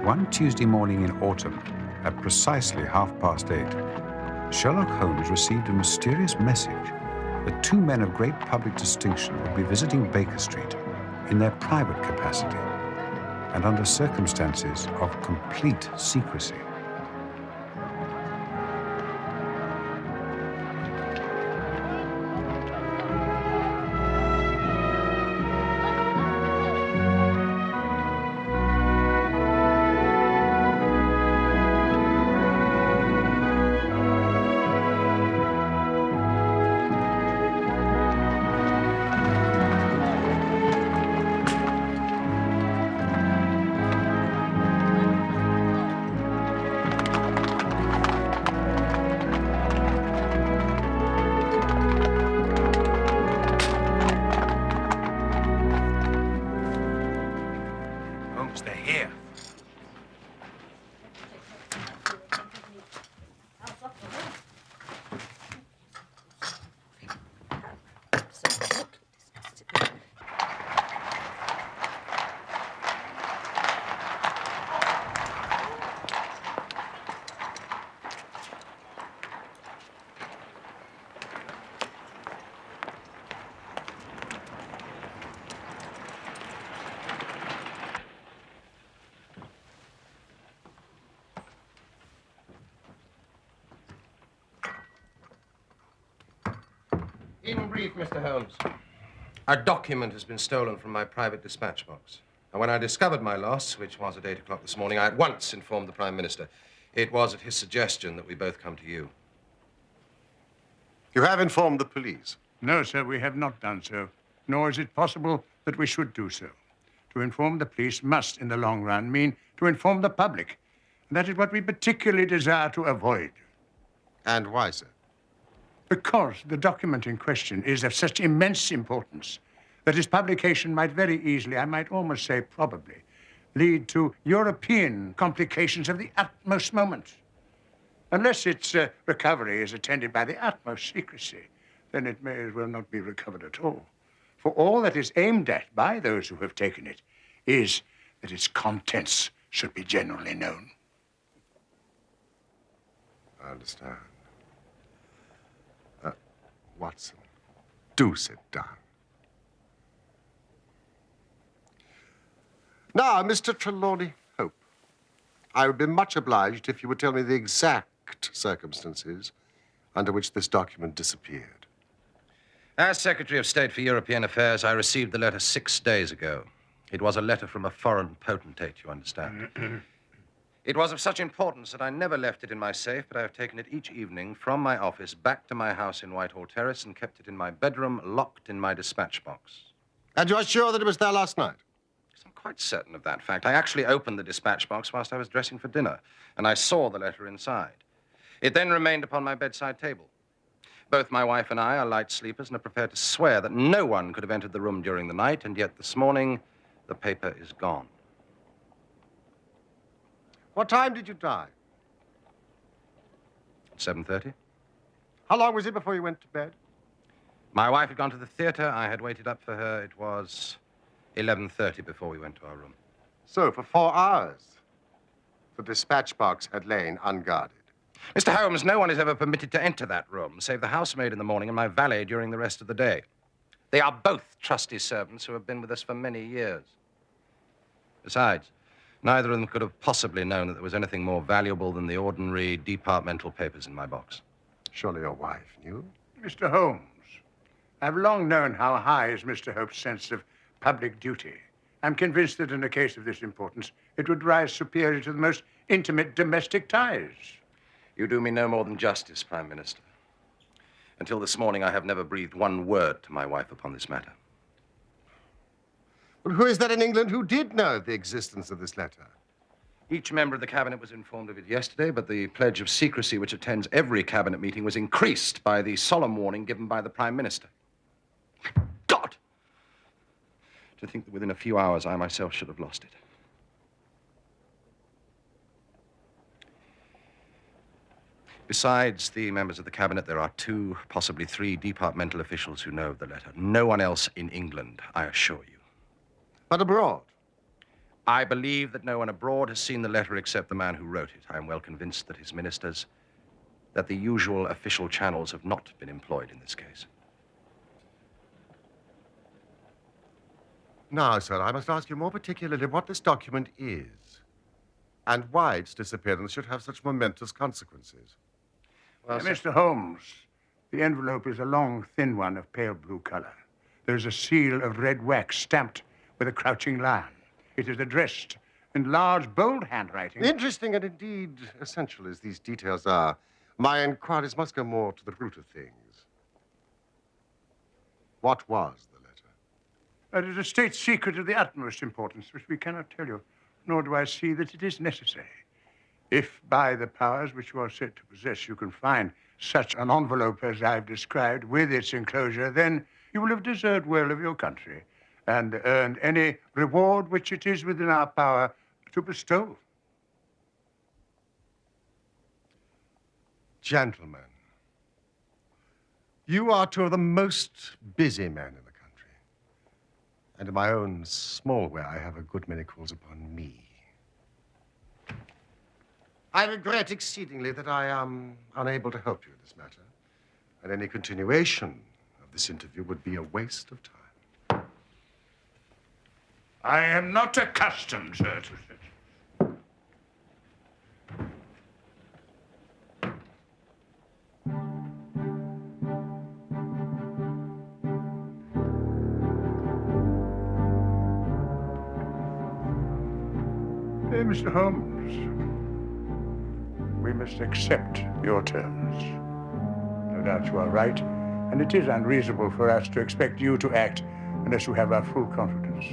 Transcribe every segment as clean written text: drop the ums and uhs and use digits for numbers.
One Tuesday morning in autumn, at precisely 8:30, Sherlock Holmes received a mysterious message that two men of great public distinction would be visiting Baker Street in their private capacity and under circumstances of complete secrecy. They're here. In brief, Mr. Holmes, a document has been stolen from my private dispatch box. And when I discovered my loss, which was at 8 o'clock this morning, I at once informed the Prime Minister. It was at his suggestion that we both come to you. You have informed the police? No, sir, we have not done so, nor is it possible that we should do so. To inform the police must, in the long run, mean to inform the public. And that is what we particularly desire to avoid. And why, sir? Because the document in question is of such immense importance that its publication might very easily, I might almost say probably, lead to European complications of the utmost moment. Unless its recovery is attended by the utmost secrecy, then it may as well not be recovered at all. For all that is aimed at by those who have taken it is that its contents should be generally known. I understand. Watson, do sit down. Now, Mr. Trelawney Hope, I would be much obliged if you would tell me the exact circumstances under which this document disappeared. As Secretary of State for European Affairs, I received the letter 6 days ago. It was a letter from a foreign potentate, you understand. It was of such importance that I never left it in my safe, but I have taken it each evening from my office back to my house in Whitehall Terrace and kept it in my bedroom, locked in my dispatch box. And you are sure that it was there last night? Yes, I'm quite certain of that fact. I actually opened the dispatch box whilst I was dressing for dinner, and I saw the letter inside. It then remained upon my bedside table. Both my wife and I are light sleepers and are prepared to swear that no one could have entered the room during the night, and yet this morning, the paper is gone. What time did you die? At 7:30. How long was it before you went to bed? My wife had gone to the theater. I had waited up for her. It was 11:30 before we went to our room. So, for 4 hours, the dispatch box had lain unguarded. Mr. Holmes, no one is ever permitted to enter that room, save the housemaid in the morning and my valet during the rest of the day. They are both trusty servants who have been with us for many years. Besides, neither of them could have possibly known that there was anything more valuable than the ordinary departmental papers in my box. Surely your wife knew? Mr. Holmes, I've long known how high is Mr. Hope's sense of public duty. I'm convinced that in a case of this importance, it would rise superior to the most intimate domestic ties. You do me no more than justice, Prime Minister. Until this morning, I have never breathed one word to my wife upon this matter. Well, who is that in England who did know of the existence of this letter? Each member of the cabinet was informed of it yesterday, but the pledge of secrecy which attends every cabinet meeting was increased by the solemn warning given by the Prime Minister. God! To think that within a few hours I myself should have lost it. Besides the members of the cabinet, there are 2, possibly 3 departmental officials who know of the letter. No one else in England, I assure you. But abroad? I believe that no one abroad has seen the letter except the man who wrote it. I am well convinced that his ministers, that the usual official channels have not been employed in this case. Now, sir, I must ask you more particularly what this document is and why its disappearance should have such momentous consequences. Well, sir, Mr. Holmes, the envelope is a long, thin one of pale blue color. There's a seal of red wax stamped with a crouching lion. It is addressed in large, bold handwriting. Interesting and indeed essential as these details are, my inquiries must go more to the root of things. What was the letter? It is a state secret of the utmost importance, which we cannot tell you, nor do I see that it is necessary. If by the powers which you are said to possess you can find such an envelope as I've described with its enclosure, then you will have deserved well of your country and earned any reward which it is within our power to bestow. Gentlemen, you are two of the most busy men in the country. And in my own small way, I have a good many calls upon me. I regret exceedingly that I am unable to help you in this matter. And any continuation of this interview would be a waste of time. I am not accustomed, sir, to such. Mr. Holmes, we must accept your terms. No doubt you are right, and it is unreasonable for us to expect you to act unless you have our full confidence.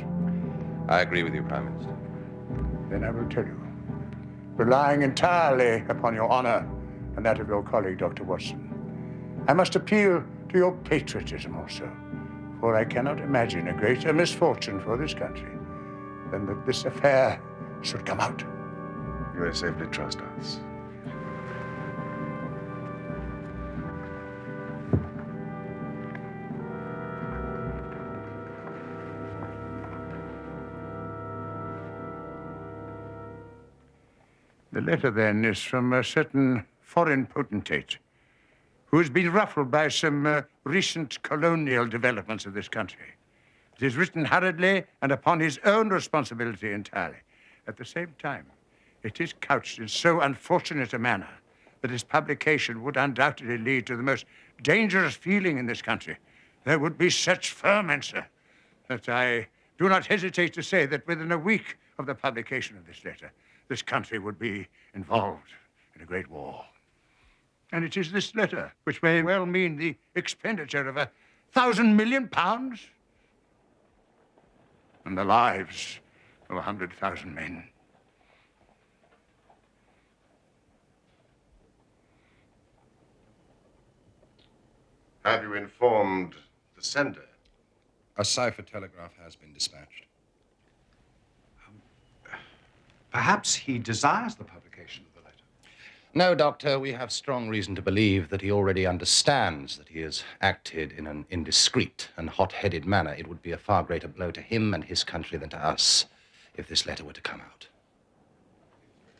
I agree with you, Prime Minister. Then I will tell you, relying entirely upon your honor and that of your colleague, Dr. Watson, I must appeal to your patriotism also, for I cannot imagine a greater misfortune for this country than that this affair should come out. You may safely trust us. The letter, then, is from a certain foreign potentate who has been ruffled by some recent colonial developments of this country. It is written hurriedly and upon his own responsibility entirely. At the same time, it is couched in so unfortunate a manner that its publication would undoubtedly lead to the most dangerous feeling in this country. There would be such ferment, sir, that I do not hesitate to say that within a week of the publication of this letter, this country would be involved in a great war. And it is this letter which may well mean the expenditure of £1,000 million and the lives of 100,000 men. Have you informed the sender? A cipher telegraph has been dispatched. Perhaps he desires the publication of the letter. No, Doctor, we have strong reason to believe that he already understands that he has acted in an indiscreet and hot-headed manner. It would be a far greater blow to him and his country than to us if this letter were to come out.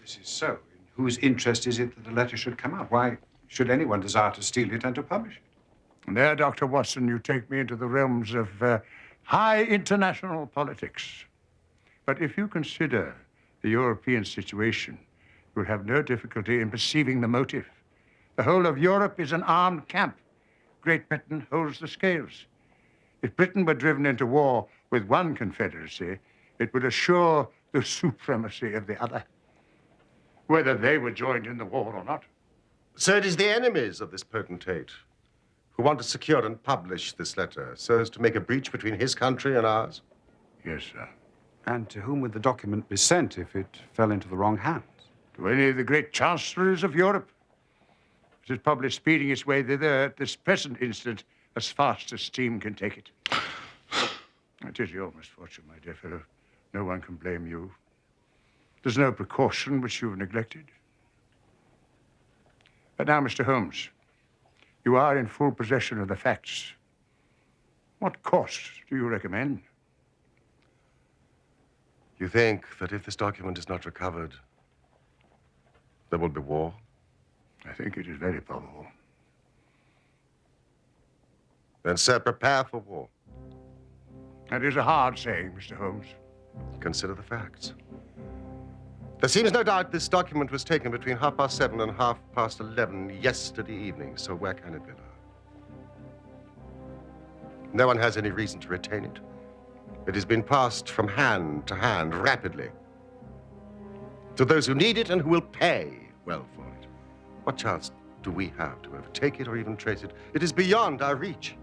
This is so. In whose interest is it that the letter should come out? Why should anyone desire to steal it and to publish it? And there, Dr. Watson, you take me into the realms of high international politics. But if you consider the European situation, you will have no difficulty in perceiving the motive. The whole of Europe is an armed camp. Great Britain holds the scales. If Britain were driven into war with one confederacy, it would assure the supremacy of the other, whether they were joined in the war or not. So it is the enemies of this potentate who want to secure and publish this letter so as to make a breach between his country and ours? Yes, sir. And to whom would the document be sent if it fell into the wrong hands? To any of the great chancelleries of Europe. It is probably speeding its way thither at this present instant as fast as steam can take it. It is your misfortune, my dear fellow. No one can blame you. There's no precaution which you've neglected. But now, Mr. Holmes, you are in full possession of the facts. What course do you recommend? You think that if this document is not recovered, there will be war? I think it is very probable. Then, sir, prepare for war. That is a hard saying, Mr. Holmes. Consider the facts. There seems no doubt this document was taken between 7:30 and 11:30 yesterday evening, so where can it be now? No one has any reason to retain it. It has been passed from hand to hand rapidly to those who need it and who will pay well for it. What chance do we have to overtake it or even trace it? It is beyond our reach.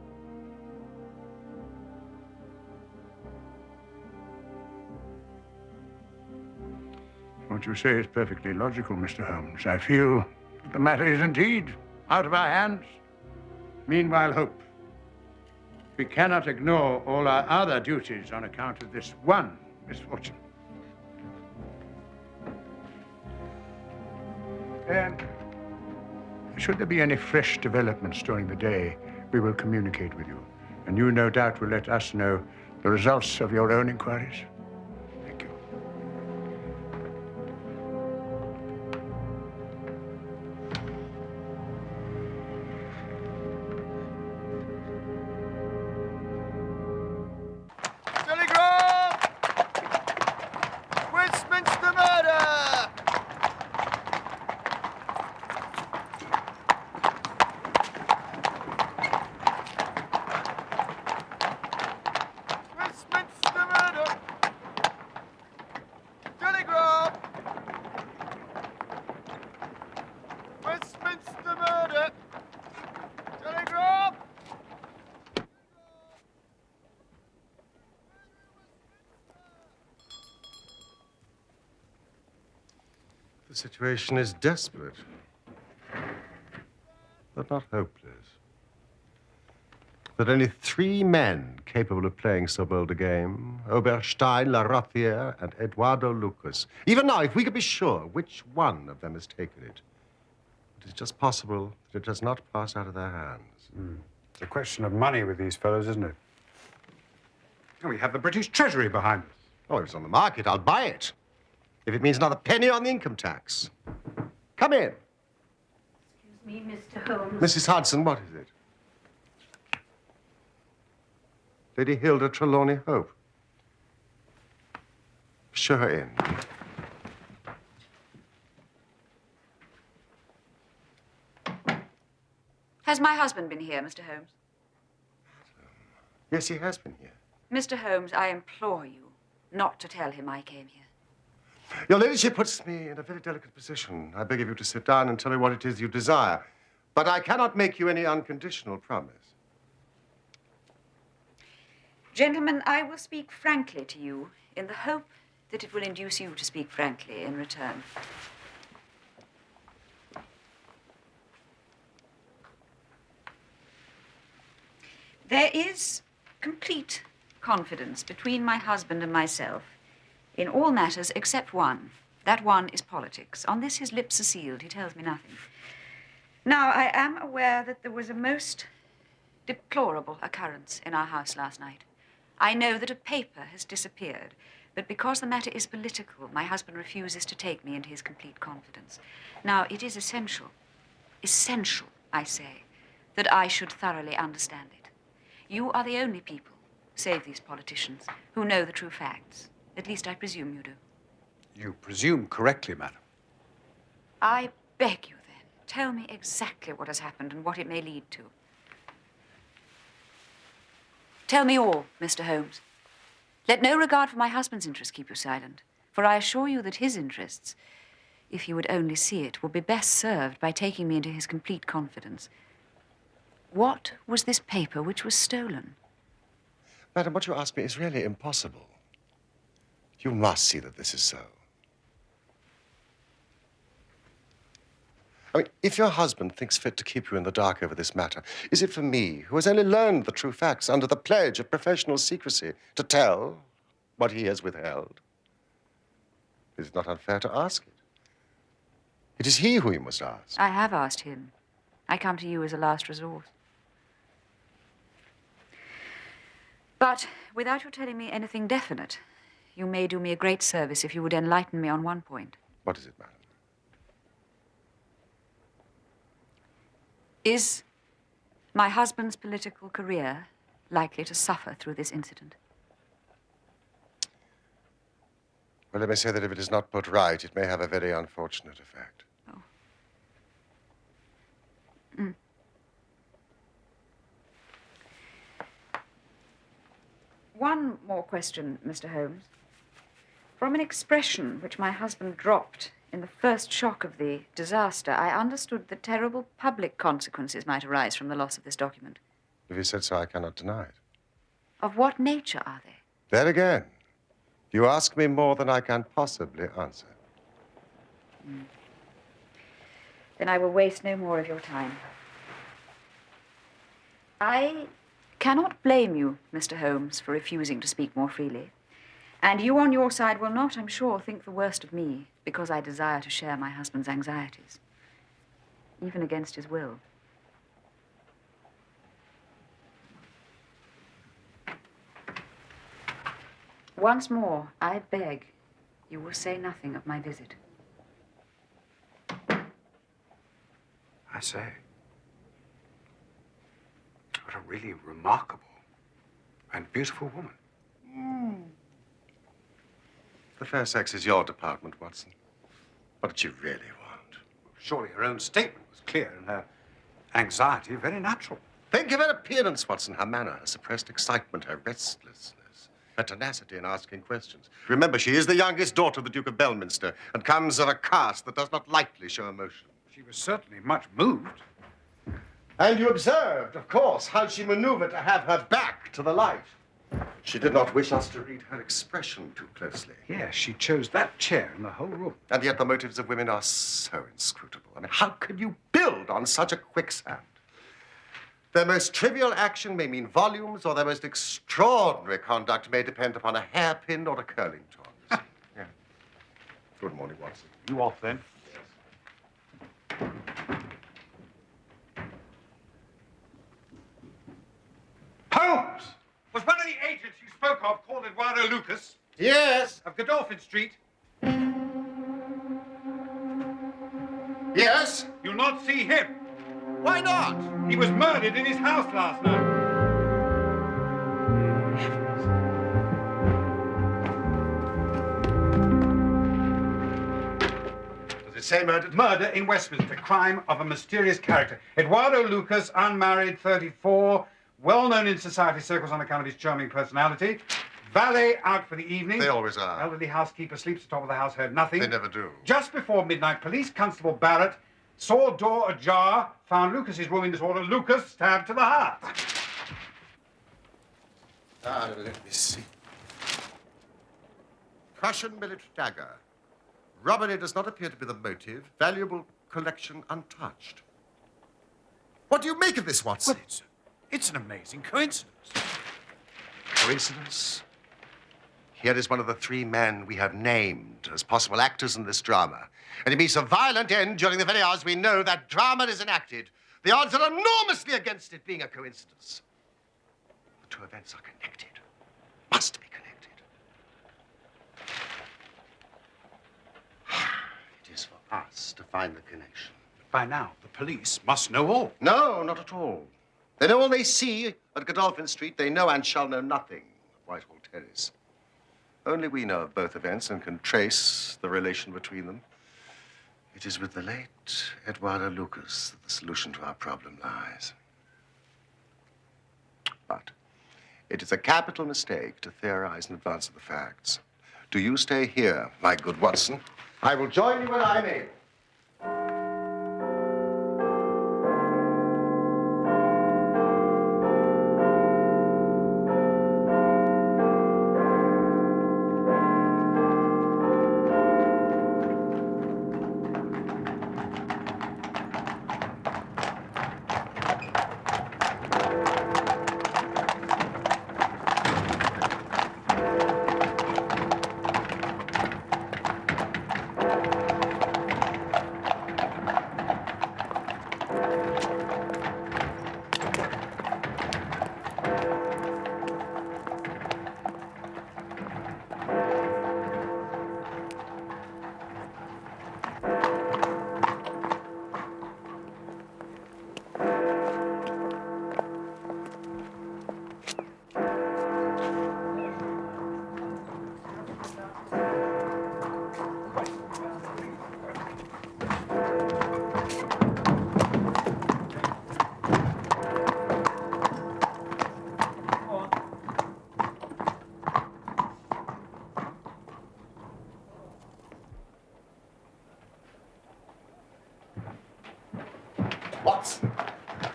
What you say is perfectly logical, Mr. Holmes. I feel that the matter is indeed out of our hands. Meanwhile, hope. We cannot ignore all our other duties on account of this one misfortune. And should there be any fresh developments during the day, we will communicate with you. And you, no doubt, will let us know the results of your own inquiries. Thank you. Telegram! Westminster murder! Westminster murder! Telegram! Westminster murder! Telegram! The situation is desperate, but not hopeless. There are only 3 men capable of playing so bold a game: Oberstein, La Rothiere, and Eduardo Lucas. Even now, if we could be sure which one of them has taken it, it is just possible that it does not pass out of their hands. It's a question of money with these fellows, isn't it? And we have the British Treasury behind us. Oh, if it's on the market, I'll buy it. If it means another penny on the income tax. Come in. Excuse me, Mr. Holmes. Mrs. Hudson, what is it? Lady Hilda Trelawney Hope. Show her in. Has my husband been here, Mr. Holmes? Yes, he has been here. Mr. Holmes, I implore you not to tell him I came here. Your ladyship puts me in a very delicate position. I beg of you to sit down and tell me what it is you desire. But I cannot make you any unconditional promise. Gentlemen, I will speak frankly to you in the hope that it will induce you to speak frankly in return. There is complete confidence between my husband and myself in all matters except one. That one is politics. On this, his lips are sealed. He tells me nothing. Now, I am aware that there was a most deplorable occurrence in our house last night. I know that a paper has disappeared, but because the matter is political, my husband refuses to take me into his complete confidence. Now, it is essential, I say, that I should thoroughly understand it. You are the only people, save these politicians, who know the true facts. At least I presume you do. You presume correctly, madam. I beg you, then, tell me exactly what has happened and what it may lead to. Tell me all, Mr. Holmes. Let no regard for my husband's interests keep you silent, for I assure you that his interests, if he would only see it, will be best served by taking me into his complete confidence. What was this paper which was stolen? Madam, what you ask me is really impossible. You must see that this is so. I mean, if your husband thinks fit to keep you in the dark over this matter, is it for me, who has only learned the true facts under the pledge of professional secrecy, to tell what he has withheld? It is not unfair to ask it. It is he who you must ask. I have asked him. I come to you as a last resort. But without your telling me anything definite, you may do me a great service if you would enlighten me on one point. What is it, madam? Is my husband's political career likely to suffer through this incident? Well, let me say that if it is not put right, it may have a very unfortunate effect. Oh. Mm. One more question, Mr. Holmes. From an expression which my husband dropped in the first shock of the disaster, I understood that terrible public consequences might arise from the loss of this document. If you said so, I cannot deny it. Of what nature are they? There again, you ask me more than I can possibly answer. Then I will waste no more of your time. I cannot blame you, Mr. Holmes, for refusing to speak more freely. And you on your side will not, I'm sure, think the worst of me because I desire to share my husband's anxieties, even against his will. Once more, I beg you will say nothing of my visit. I say, what a really remarkable and beautiful woman. The fair sex is your department, Watson. What did you really want? Surely her own statement was clear and her anxiety very natural. Think of her appearance, Watson, her manner, her suppressed excitement, her restlessness, her tenacity in asking questions. Remember, she is the youngest daughter of the Duke of Belminster and comes of a caste that does not lightly show emotion. She was certainly much moved. And you observed, of course, how she maneuvered to have her back to the light. She did not wish us to read her expression too closely. Yes, she chose that chair in the whole room. And yet the motives of women are so inscrutable. I mean, how can you build on such a quicksand? Their most trivial action may mean volumes, or their most extraordinary conduct may depend upon a hairpin or a curling tongs. Yeah. Good morning, Watson. You off then? Holmes! Was one of the agents you spoke of called Eduardo Lucas Yes. of Godolphin Street? Yes. You'll not see him. Why not? He was murdered in his house last night. Does it say murdered? Murder in Westminster, crime of a mysterious character. Eduardo Lucas, unmarried, 34, well-known in society circles on account of his charming personality. Valet out for the evening. They always are. Elderly housekeeper sleeps atop of the house, heard nothing. They never do. Just before midnight, Police Constable Barrett saw door ajar, found Lucas's room in disorder. Lucas stabbed to the heart. Let me see. Prussian military dagger. Robbery does not appear to be the motive. Valuable collection untouched. What do you make of this, Watson? Well, it's an amazing coincidence. Coincidence? Here is one of the three men we have named as possible actors in this drama. And it meets a violent end during the very hours we know that drama is enacted. The odds are enormously against it being a coincidence. The two events are connected. Must be connected. It is for us to find the connection. By now, the police must know all. No, not at all. They know all they see at Godolphin Street. They know and shall know nothing of Whitehall Terrace. Only we know of both events and can trace the relation between them. It is with the late Eduardo Lucas that the solution to our problem lies. But it is a capital mistake to theorize in advance of the facts. Do you stay here, my good Watson? I will join you when I'm able.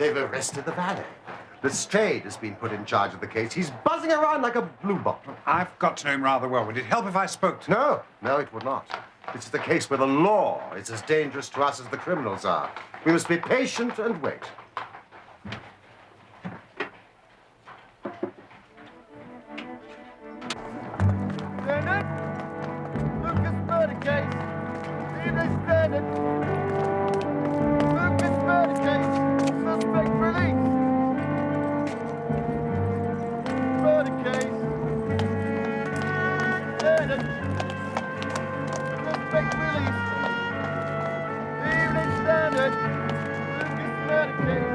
They've arrested the valet. Lestrade has been put in charge of the case. He's buzzing around like a bluebottle. I've got to know him rather well. Would it help if I spoke to him? No, it would not. This is the case where the law is as dangerous to us as the criminals are. We must be patient and wait. Standard. Lucas murder case. Evening Standard. Lucas murder case. Suspect released. Murder case. Standard. Suspect released. Evening Standard. Lucas murder case.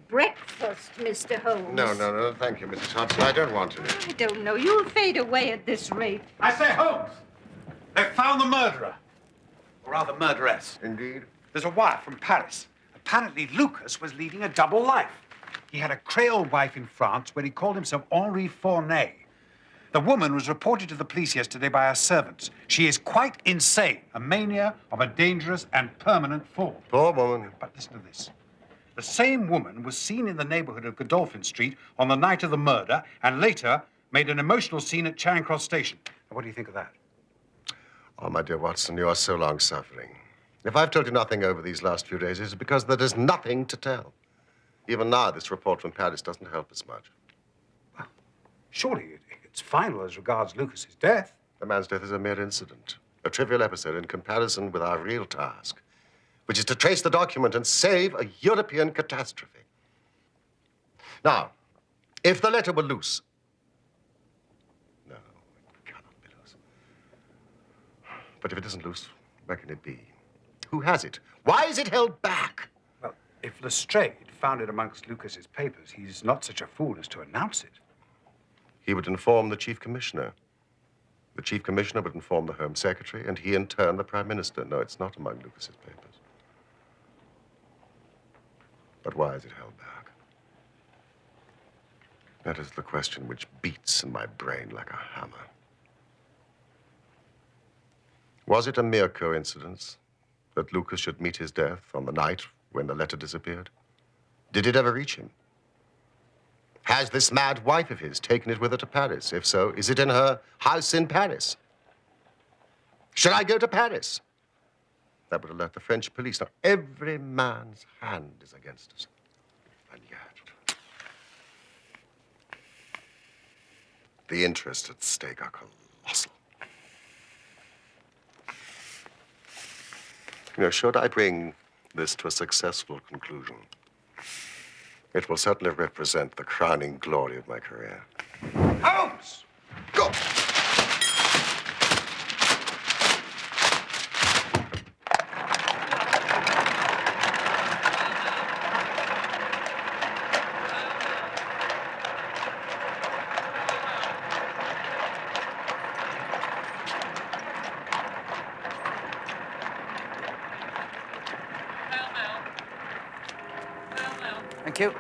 Breakfast, Mr. Holmes. No, thank you, Mrs. Hudson. I don't want to. I don't know. You'll fade away at this rate. I say, Holmes! They've found the murderer. Or rather, murderess. Indeed. There's a wire from Paris. Apparently, Lucas was leading a double life. He had a Creole wife in France where he called himself Henri Fournay. The woman was reported to the police yesterday by her servants. She is quite insane, a mania of a dangerous and permanent form. Poor woman. But listen to this. The same woman was seen in the neighborhood of Godolphin Street on the night of the murder and later made an emotional scene at Charing Cross Station. Now, what do you think of that? Oh, my dear Watson, you are so long suffering. If I've told you nothing over these last few days, it's because there is nothing to tell. Even now, this report from Paris doesn't help us much. Well, surely it's final as regards Lucas's death. The man's death is a mere incident, a trivial episode in comparison with our real task, which is to trace the document and save a European catastrophe. Now, if the letter were loose... No, it cannot be loose. But if it isn't loose, where can it be? Who has it? Why is it held back? Well, if Lestrade found it amongst Lucas's papers, he's not such a fool as to announce it. He would inform the Chief Commissioner. The Chief Commissioner would inform the Home Secretary, and he, in turn, the Prime Minister. No, it's not among Lucas's papers. But why is it held back? That is the question which beats in my brain like a hammer. Was it a mere coincidence that Lucas should meet his death on the night when the letter disappeared? Did it ever reach him? Has this mad wife of his taken it with her to Paris? If so, is it in her house in Paris? Should I go to Paris? That would alert the French police. Now, every man's hand is against us. And yet, the interests at stake are colossal. You know, should I bring this to a successful conclusion, it will certainly represent the crowning glory of my career. Holmes! Go! Thank you.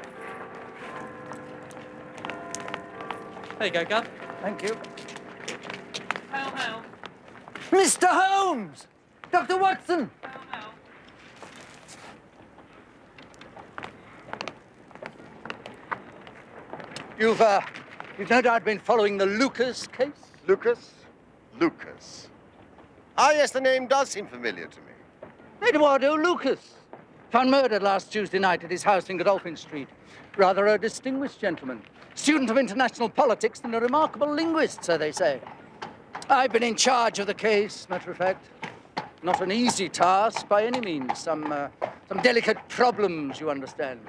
There you go, Gov. Thank you. Hail, hail. Mr. Holmes! Dr. Watson! Hail, hail. You've no doubt been following the Lucas case? Lucas? Lucas. Ah, yes, the name does seem familiar to me. Eduardo Lucas. Found murdered last Tuesday night at his house in Godolphin Street. Rather a distinguished gentleman. Student of international politics and a remarkable linguist, so they say. I've been in charge of the case, matter of fact. Not an easy task by any means. Some delicate problems, you understand.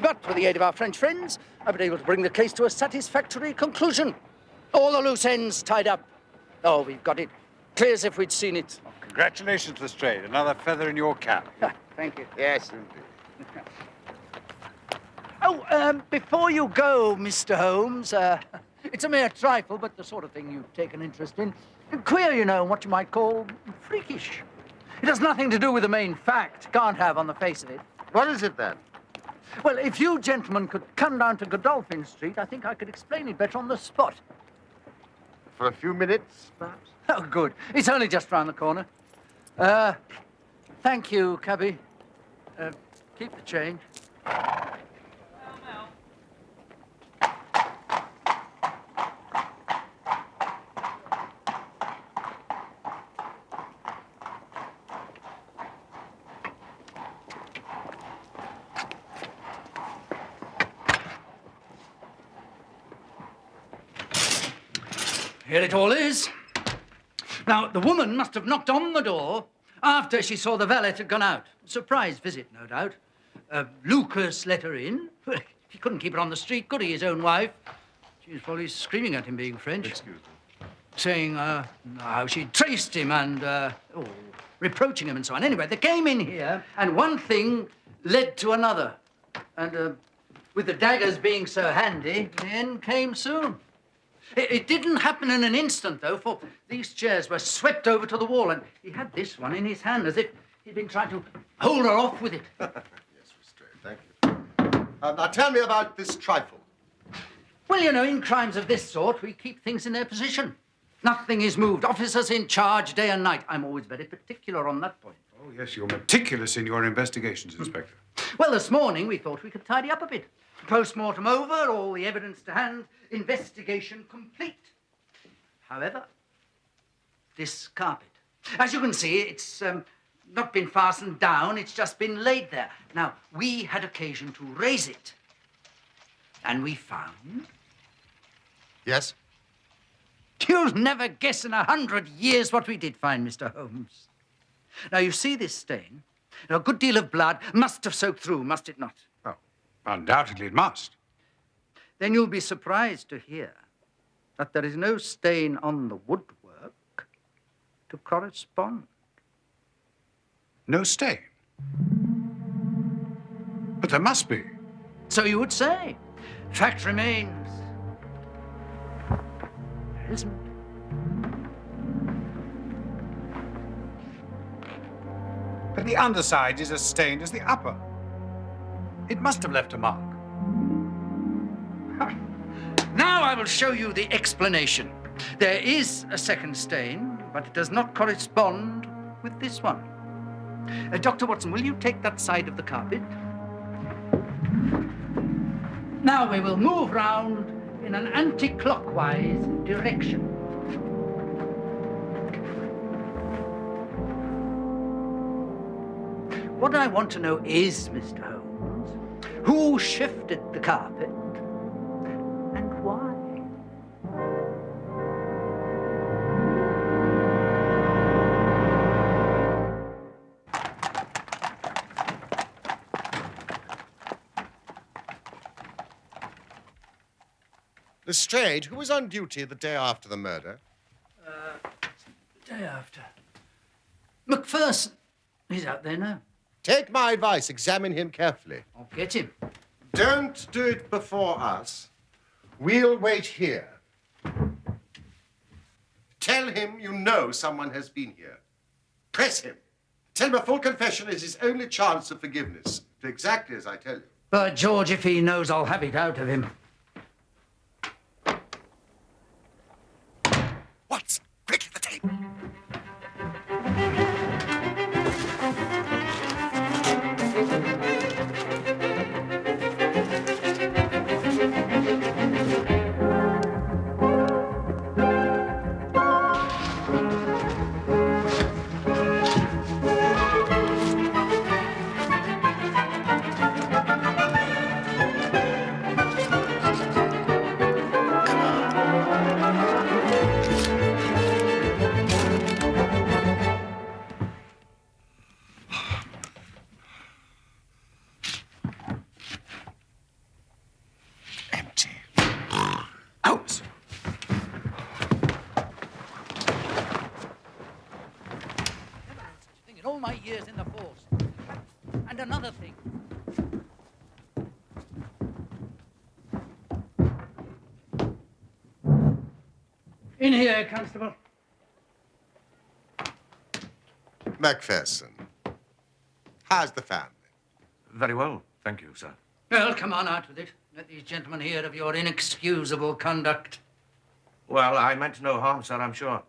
But with the aid of our French friends, I've been able to bring the case to a satisfactory conclusion. All the loose ends tied up. Oh, we've got it. Clear as if we'd seen it. Well, congratulations, Lestrade. Another feather in your cap. Thank you. Yes, indeed. Oh, before you go, Mr. Holmes, it's a mere trifle, but the sort of thing you take an interest in. Queer, you know, what you might call freakish. It has nothing to do with the main fact. Can't have on the face of it. What is it then? Well, if you gentlemen could come down to Godolphin Street, I think I could explain it better on the spot. For a few minutes, perhaps? Oh, good. It's only just round the corner. Thank you, cabby. Keep the change. Here it all is. Now, the woman must have knocked on the door after she saw the valet had gone out. Surprise visit, no doubt. Lucas let her in. Well, he couldn't keep her on the street, could he, his own wife? She was probably screaming at him, being French. Excuse me. Saying how she'd traced him and reproaching him and so on. Anyway, they came in here, and one thing led to another. And with the daggers being so handy, the end came soon. It didn't happen in an instant, though, for these chairs were swept over to the wall, and he had this one in his hand as if he'd been trying to hold her off with it. Yes, Lestrade, thank you. Now tell me about this trifle. Well, you know, in crimes of this sort, we keep things in their position. Nothing is moved. Officers in charge day and night. I'm always very particular on that point. Oh, yes, you're meticulous in your investigations, Inspector. Well, this morning we thought we could tidy up a bit. Post-mortem over, all the evidence to hand, investigation complete. However, this carpet. As you can see, it's not been fastened down, it's just been laid there. Now, we had occasion to raise it. And we found... Yes? You'll never guess in 100 years what we did find, Mr. Holmes. Now, you see this stain? Now, a good deal of blood must have soaked through, must it not? Oh, undoubtedly it must. Then you'll be surprised to hear that there is no stain on the woodwork to correspond. No stain. But there must be. So you would say. Fact remains. There isn't. But the underside is as stained as the upper. It must have left a mark. Now I will show you the explanation. There is a second stain, but it does not correspond with this one. Dr. Watson, will you take that side of the carpet? Now we will move round in an anti-clockwise direction. What I want to know is, Mr. Holmes, who shifted the carpet and why? Lestrade, who was on duty the day after the murder? The day after. Macpherson. He's out there now. Take my advice, examine him carefully. I'll get him. Don't do it before us. We'll wait here. Tell him you know someone has been here. Press him. Tell him a full confession is his only chance of forgiveness. Do exactly as I tell you. But George, if he knows, I'll have it out of him. Watson, quickly the tape. In here, Constable. Macpherson, how's the family? Very well, thank you, sir. Well, come on, out with it. Let these gentlemen hear of your inexcusable conduct. Well, I meant no harm, sir, I'm sure.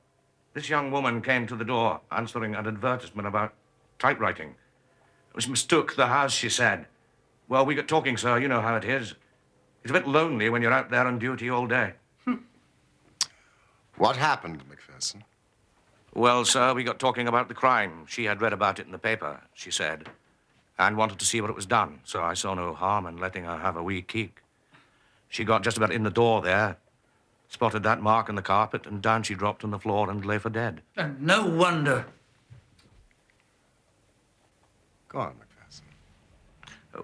This young woman came to the door answering an advertisement about typewriting. It was mistook the house, she said. Well, we got talking, sir. You know how it is. It's a bit lonely when you're out there on duty all day. What happened, Macpherson? Well, sir, we got talking about the crime. She had read about it in the paper, she said, and wanted to see what it was done. So I saw no harm in letting her have a wee keek. She got just about in the door there, spotted that mark in the carpet, and down she dropped on the floor and lay for dead. And no wonder. Go on, Macpherson.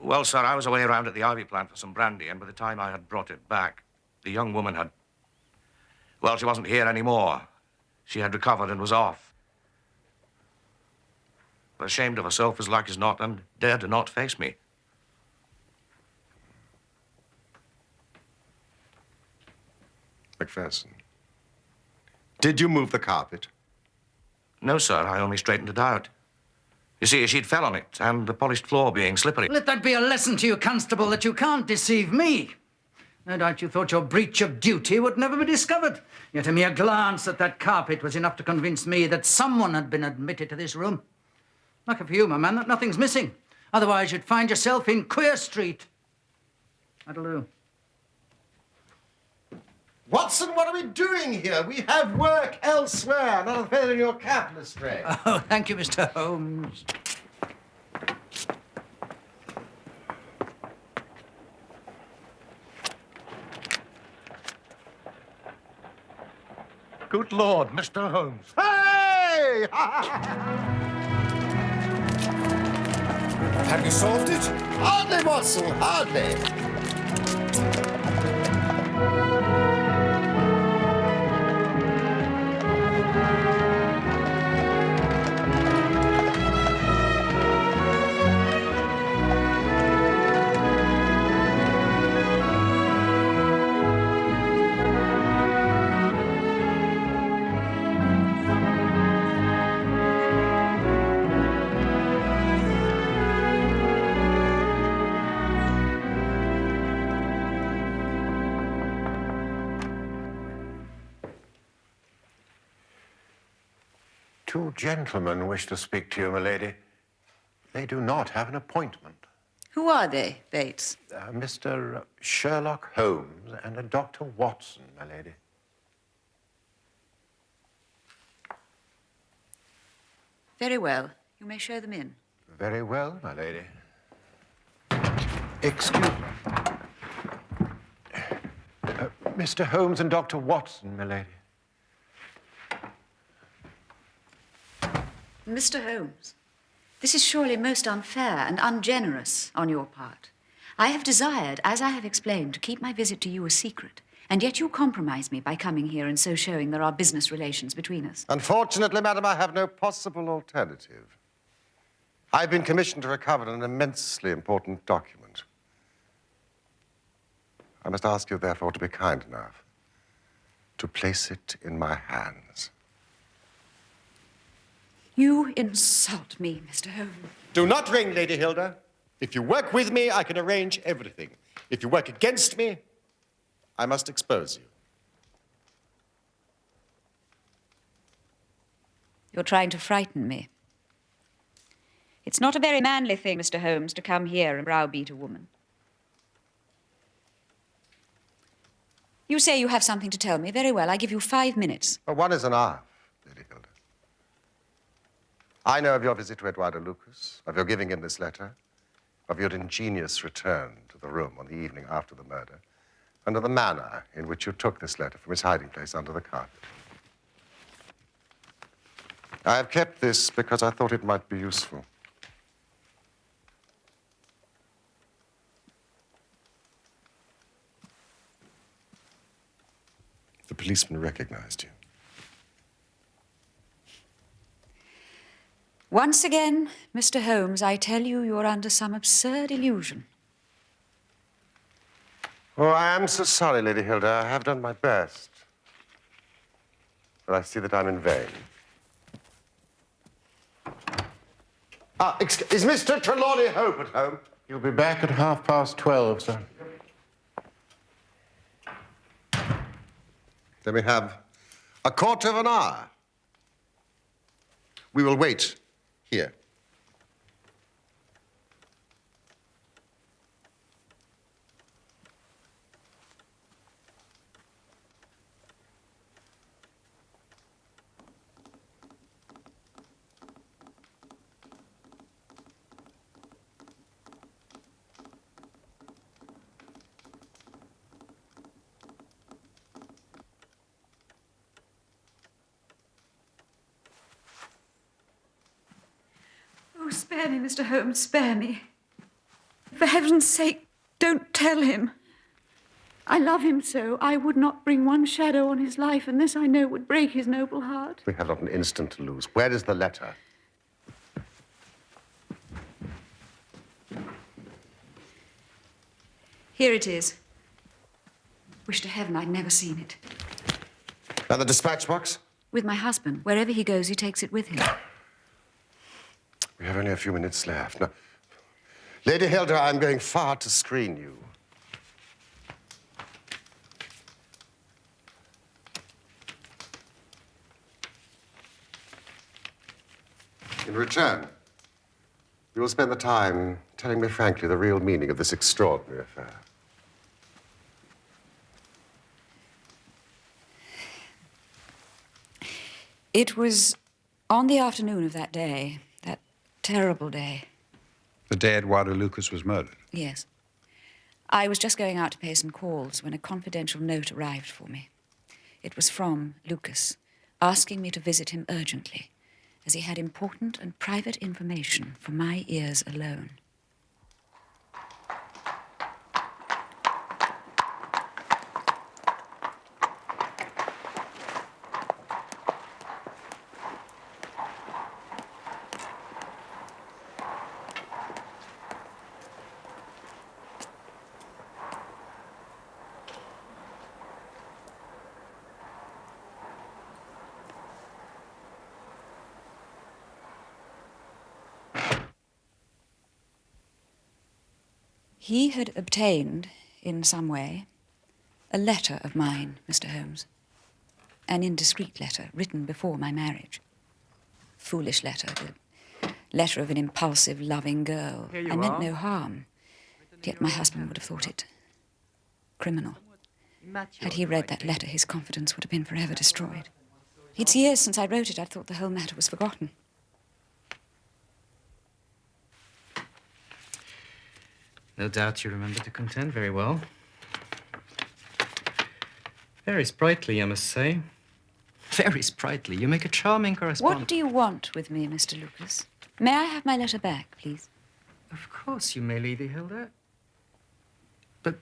Well, sir, I was away around at the Ivy plant for some brandy, and by the time I had brought it back, the young woman had... Well, she wasn't here anymore. She had recovered and was off. But ashamed of herself as like as not, and dared to not face me. Macpherson, did you move the carpet? No, sir, I only straightened it out. You see, she'd fell on it, and the polished floor being slippery. Let that be a lesson to you, Constable, that you can't deceive me. No doubt you thought your breach of duty would never be discovered. Yet a mere glance at that carpet was enough to convince me that someone had been admitted to this room. Lucky for you, my man, that nothing's missing. Otherwise, you'd find yourself in Queer Street. That'll do. Watson, what are we doing here? We have work elsewhere, not a feather in your cap, Lestrade. Oh, thank you, Mr. Holmes. Good Lord, Mr. Holmes. Hey! Have you solved it? Hardly, Watson, hardly. Two gentlemen wish to speak to you, milady. They do not have an appointment. Who are they, Bates? Mr. Sherlock Holmes and a Dr. Watson, milady. Very well. You may show them in. Very well, my lady. Excuse me. Mr. Holmes and Dr. Watson, milady. Mr. Holmes, this is surely most unfair and ungenerous on your part. I have desired, as I have explained, to keep my visit to you a secret, and yet you compromise me by coming here and so showing there are business relations between us. Unfortunately, madam, I have no possible alternative. I've been commissioned to recover an immensely important document. I must ask you, therefore, to be kind enough to place it in my hands. You insult me, Mr. Holmes. Do not ring, Lady Hilda. If you work with me, I can arrange everything. If you work against me, I must expose you. You're trying to frighten me. It's not a very manly thing, Mr. Holmes, to come here and browbeat a woman. You say you have something to tell me. Very well, I give you 5 minutes. Well, one is enough, Lady Hilda. I know of your visit to Eduardo Lucas, of your giving him this letter, of your ingenious return to the room on the evening after the murder, and of the manner in which you took this letter from its hiding place under the carpet. I have kept this because I thought it might be useful. The policeman recognized you. Once again, Mr. Holmes, I tell you, you're under some absurd illusion. Oh, I am so sorry, Lady Hilda. I have done my best. but I see that I'm in vain. Is Mr. Trelawney Hope at home? He'll be back at 12:30, sir. Then we have a quarter of an hour. We will wait here. Oh, spare me, Mr. Holmes, spare me. For heaven's sake, don't tell him. I love him so, I would not bring one shadow on his life, and this I know would break his noble heart. We have not an instant to lose. Where is the letter? Here it is. Wish to heaven I'd never seen it. And the dispatch box? With my husband. Wherever he goes, he takes it with him. We have only a few minutes left. Now, Lady Hilda, I'm going far to screen you. In return, you will spend the time telling me frankly the real meaning of this extraordinary affair. It was on the afternoon of that day, that terrible day. The day Eduardo Lucas was murdered. Yes. I was just going out to pay some calls when a confidential note arrived for me. It was from Lucas, asking me to visit him urgently, as he had important and private information for my ears alone. He had obtained, in some way, a letter of mine, Mr. Holmes. An indiscreet letter, written before my marriage. Foolish letter, the letter of an impulsive, loving girl. I meant no harm, yet my husband would have thought it criminal. Had he read that letter, his confidence would have been forever destroyed. It's years since I wrote it. I thought the whole matter was forgotten. No doubt you remember the content very well. Very sprightly, I must say. Very sprightly. You make a charming correspondent. What do you want with me, Mr. Lucas? May I have my letter back, please? Of course you may, Lady Hilda. But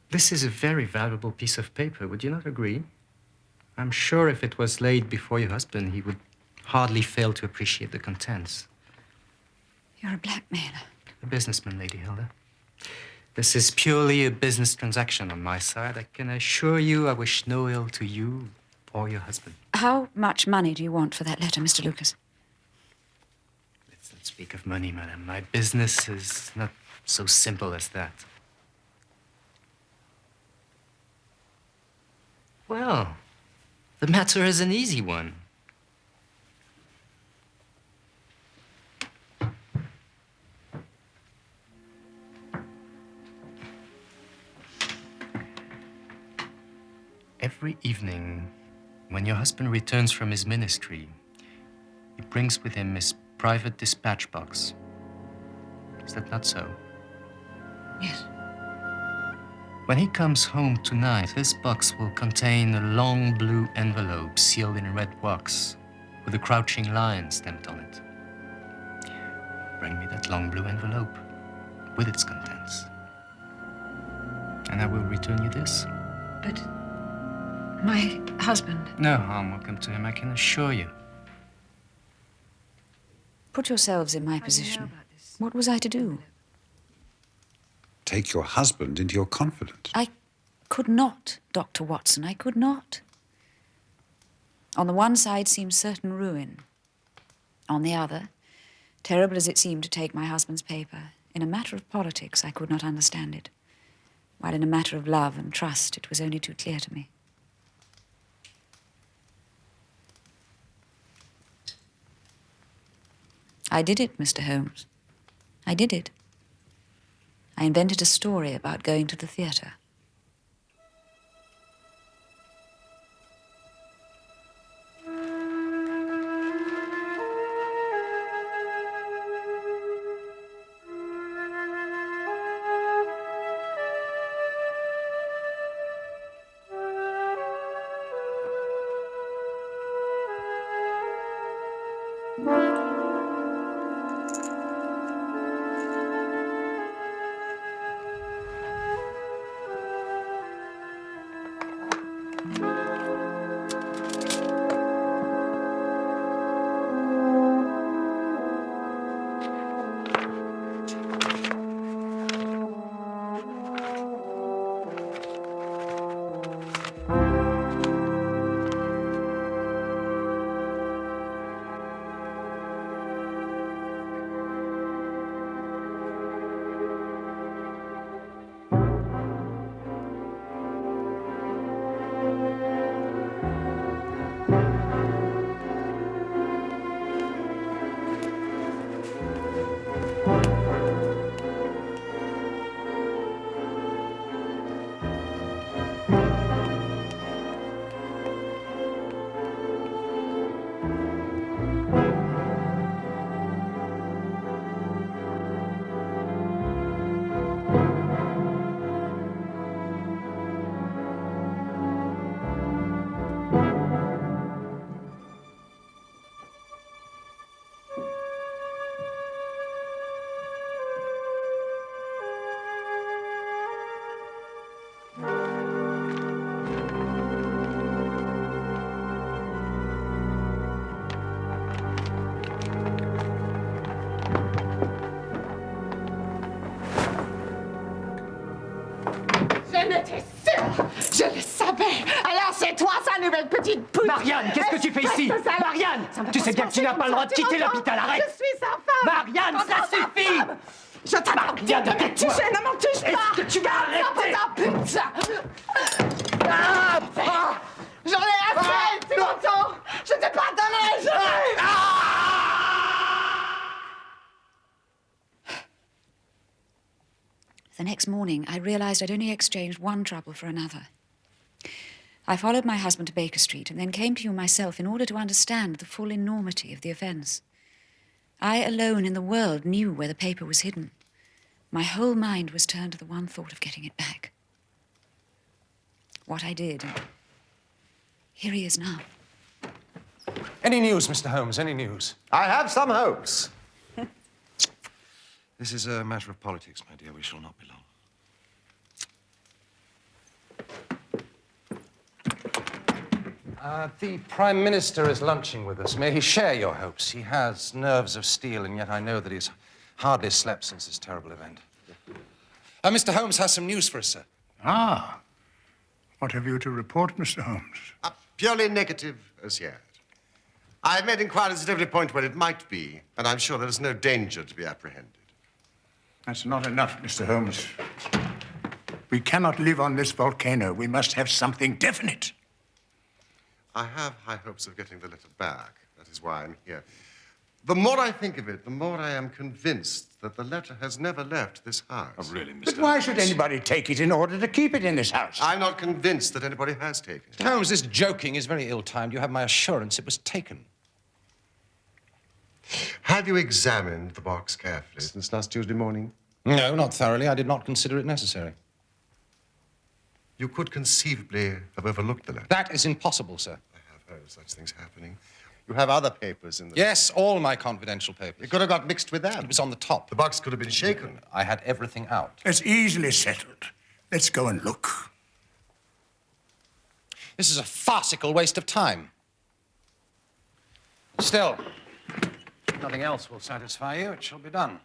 this is a very valuable piece of paper, would you not agree? I'm sure if it was laid before your husband, he would hardly fail to appreciate the contents. You're a blackmailer. A businessman, Lady Hilda. This is purely a business transaction on my side. I can assure you I wish no ill to you or your husband. How much money do you want for that letter, Mr. Lucas? Let's not speak of money, madam. My business is not so simple as that. Well, the matter is an easy one. Every evening, when your husband returns from his ministry, he brings with him his private dispatch box. Is that not so? Yes. When he comes home tonight, this box will contain a long blue envelope sealed in red wax with a crouching lion stamped on it. Bring me that long blue envelope with its contents, and I will return you this. But my husband... No harm will come to him, I can assure you. Put yourselves in my position. What was I to do? Take your husband into your confidence. I could not, Dr. Watson. I could not. On the one side seemed certain ruin. On the other, terrible as it seemed to take my husband's paper, in a matter of politics I could not understand it, while in a matter of love and trust it was only too clear to me. I did it, Mr. Holmes. I did it. I invented a story about going to the theatre. Je l'étais sûre! Je le savais! Alors c'est toi, sa nouvelle petite pute! Marianne, qu'est-ce que tu fais ici? Marianne! Tu sais bien que tu n'as pas le droit de quitter l'hôpital, arrête! Je suis sa femme! Marianne, ça suffit! Je t'interdis de me toucher, ne m'en touche pas! Est-ce que tu vas arrêter? Pute! J'en ai assez, tu m'entends? Je t'ai pardonné! The next morning, I realized I'd only exchanged one trouble for another. I followed my husband to Baker Street and then came to you myself in order to understand the full enormity of the offense. I alone in the world knew where the paper was hidden. My whole mind was turned to the one thought of getting it back. What I did, and here he is now. Any news, Mr. Holmes? Any news? I have some hopes. This is a matter of politics, my dear. We shall not be long. The Prime Minister is lunching with us. May he share your hopes? He has nerves of steel, and yet I know that he's hardly slept since this terrible event. Mr. Holmes has some news for us, sir. Ah. What have you to report, Mr. Holmes? Purely negative as yet. I've made inquiries at every point where it might be, and I'm sure there is no danger to be apprehended. That's not enough, Mr. Holmes. We cannot live on this volcano. We must have something definite. I have high hopes of getting the letter back. That is why I'm here. The more I think of it, the more I am convinced that the letter has never left this house. Oh, really, Mr. But why should anybody take it in order to keep it in this house? I'm not convinced that anybody has taken it. Mr. Holmes, this joking is very ill-timed. You have my assurance it was taken. Have you examined the box carefully since last Tuesday morning? No, not thoroughly. I did not consider it necessary. You could conceivably have overlooked the letter. That is impossible, sir. I have heard of such things happening. You have other papers in the... Yes, all my confidential papers. It could have got mixed with that. It was on the top. The box could have been shaken. I had everything out. It's easily settled. Let's go and look. This is a farcical waste of time. Still, if nothing else will satisfy you, it shall be done.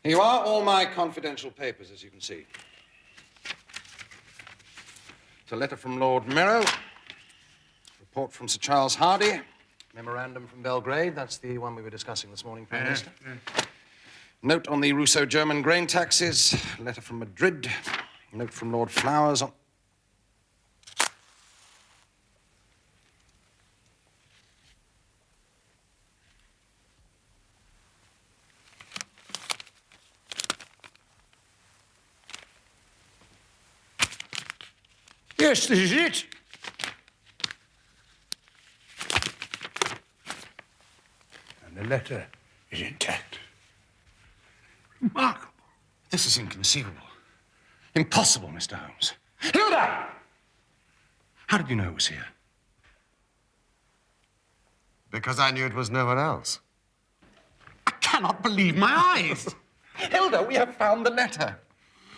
Here you are, all my confidential papers, as you can see. It's a letter from Lord Merrow, report from Sir Charles Hardy, memorandum from Belgrade. That's the one we were discussing this morning, Prime Minister. Note on the Russo-German grain taxes, letter from Madrid, note from Lord Flowers on... Yes, this is it. And the letter is intact. Remarkable. This is inconceivable. Impossible, Mr. Holmes. Hilda! How did you know it was here? Because I knew it was no one else. I cannot believe my eyes. Hilda, we have found the letter.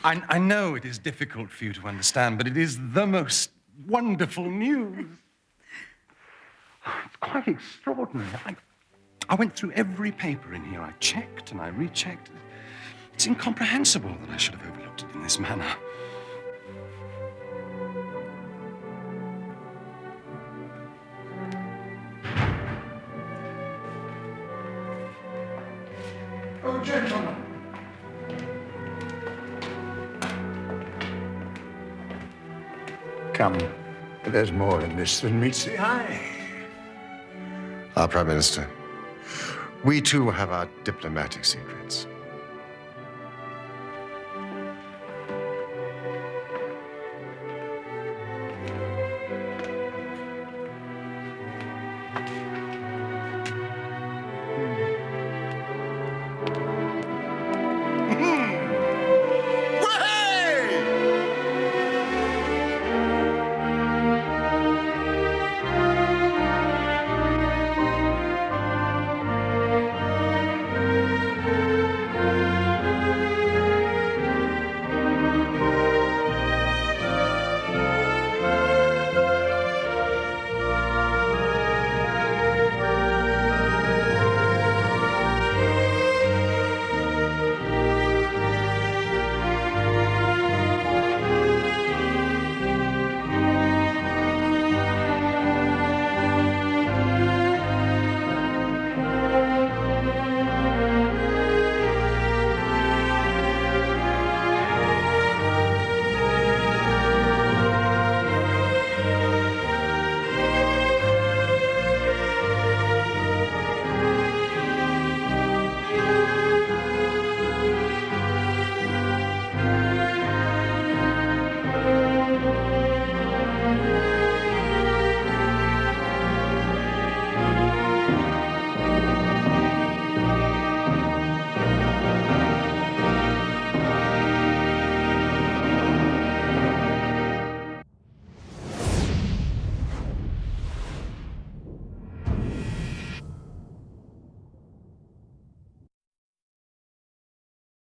I know it is difficult for you to understand, but it is the most wonderful news. It's quite extraordinary. I went through every paper in here. I checked and I rechecked. It's incomprehensible that I should have overlooked it in this manner. Oh, gentlemen. Come, there's more in this than meets the eye. Our Prime Minister, we too have our diplomatic secrets.